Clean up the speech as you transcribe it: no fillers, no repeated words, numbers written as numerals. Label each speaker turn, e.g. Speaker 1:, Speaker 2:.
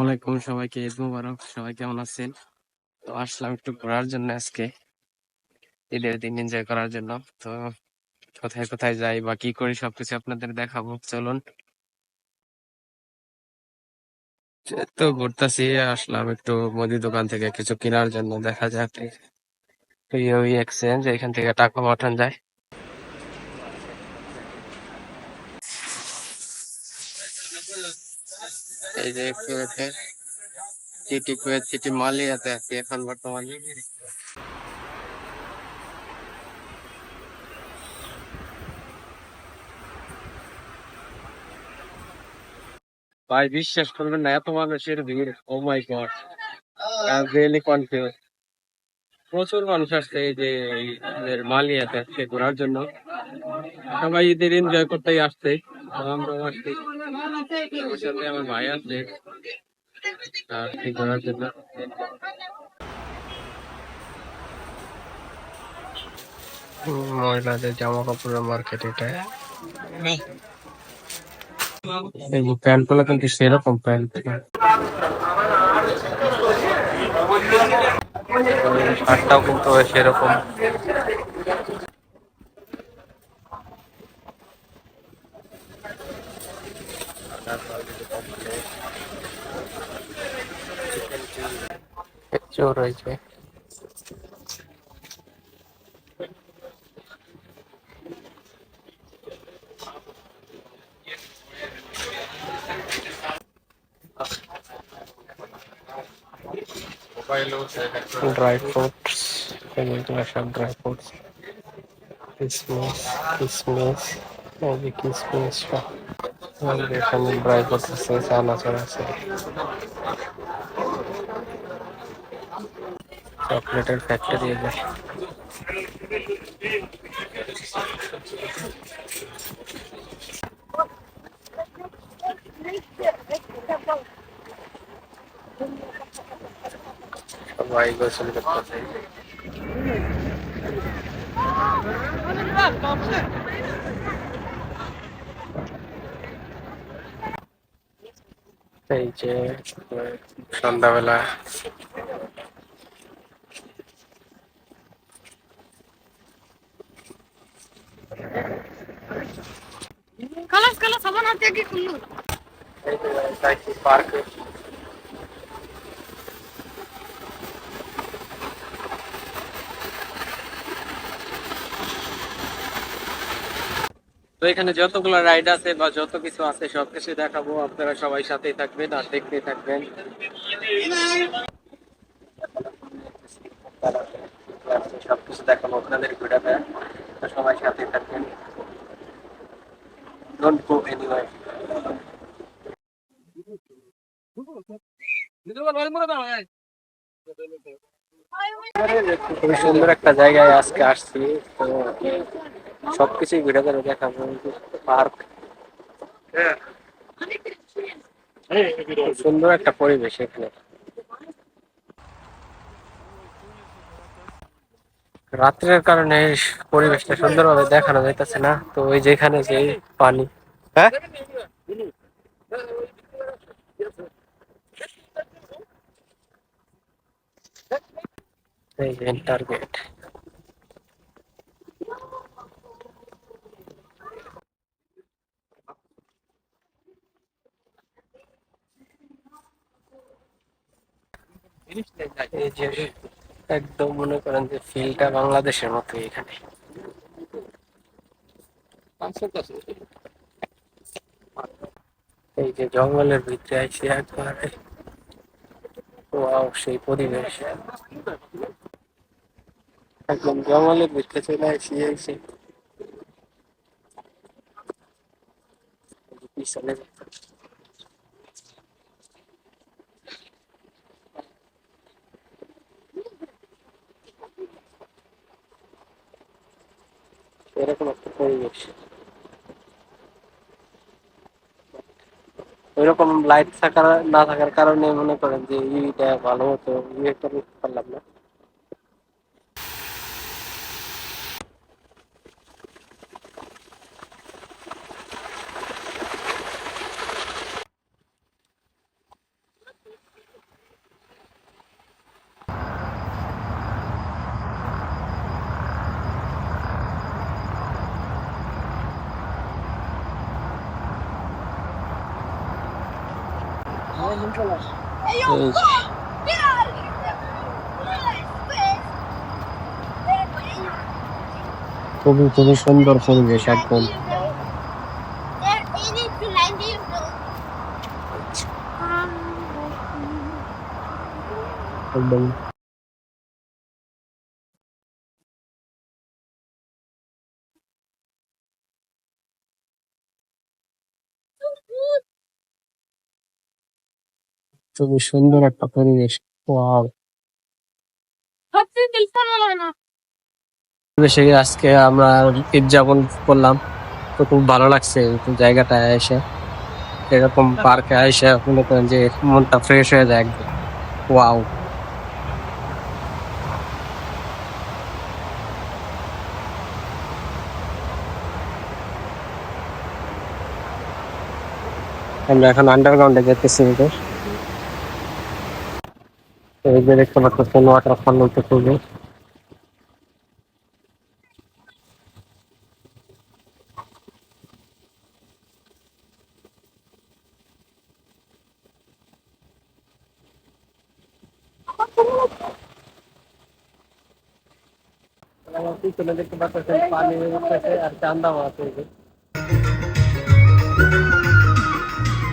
Speaker 1: ওয়ালাইকুম সবাইকে ঈদ মুবারক। সবাই কেমন আছেন? তো আসলাম একটু ঘোরার জন্য আজকে, ঈদের দিন এনজয় করার জন্য। তো কোথায় কোথায় যাই বা কি করি সবকিছু আপনাদের দেখাবো, চলুন। তো ঘুরতেছি, আসলাম একটু মুদি দোকান থেকে কিছু কেনার জন্য। দেখা যাক ওই এক্সচেঞ্জ, এখান থেকে টাকা পাঠানো যায়। এই যে কুয়েতে, কুয়েত সিটি মালিয়াতে আছি এখন বর্তমানে। ভাই বিশ্বাস করবেন না, এত মানুষের ভিড়! Oh my God, I am really confuse. প্রচুর মানুষ আসছে এই যে ঈদের মালিয়াতে আসছে ঘোরার জন্য। সবাই ঈদের এনজয় করতেই আসছে। তো আমরাও আসছি, আমার সাথে আমার ভাই আছে আসছি ঘোরার জন্য। মহিলাদের জামা কাপড়ের মার্কেট এটা। এই যে প্যান্ট গুলো কিন্তু সেরকম প্যান্ট, শার্টটাও কিন্তু সেরকম। চোর রয়েছে। ড্রাই ফ্রুটস, এগুলো সব ড্রাই ফ্রুটস। কিসমিস, কিসমিস, এই যে কিসমিস সব। এখানে ড্রাই ফ্রুটস আছে, চানাচুর আছে, চকলেটের ফ্যাক্টরি আছে। সবাই গোসল করতেছে। এই যে সন্ধ্যাবেলা পার্কে। তো এখানে যতগুলো রাইড আছে বা যত কিছু আছে সবকিছু দেখাবো, আপনারা সবাই সাথেই থাকবেন আর দেখতে থাকবেন। সবকিছু দেখাবো আপনাদের ঘুরাবে, তো সবাই সাথেই থাকবেন। Don't go anywhere. খুবই সুন্দর একটা জায়গায় আজকে আসছি, তো সবকিছুই ঘুরে ঘুরে দেখাবো। পার্ক, সুন্দর একটা পরিবেশ এখানে। রাত্রের কারণে পরিবেশটা সুন্দরভাবে দেখানো যাইতেছে না। তো ওই যেখানে যে পানি, হ্যাঁ এই যে টার্গেট। এই যে একদম মনে করেন যে ফিলটা বাংলাদেশের মতো এখানে। এই যে জঙ্গলের ভিতরে আইছি একবারে, ওয়াও সেই পরিবেশ। একদম জঙ্গলের ভিতরে চলে আইছি। আইছি পিছনে এরকম একটা পরিবেশ। ওইরকম লাইট থাকার না থাকার কারণে মনে করেন যে ইটা ভালো মতো একটা করতে পারলাম না। এই খুবই খুবই সুন্দর পরিবেশ একদম। একদম খুবই সুন্দর একটা পরিবেশ। ওয়াও! পরিবেশে আজকে আমরা ঈদ যাপন করলাম। তো খুব ভালো লাগছে এই জায়গাটায় এসে। এরকম পার্কে এসে মনে করেন যে মনটা ফ্রেশ হয়ে যায় একদম। ওয়াও! আমরা এখন আন্ডারগ্রাউন্ডে যেতেছি এই যে দেখতে পাচ্ছেন ওয়াটারফল বলতে খুবই আমার পিছনে দেখতে পাচ্ছেন পানি উঠতেছে আর চান্দা আছে।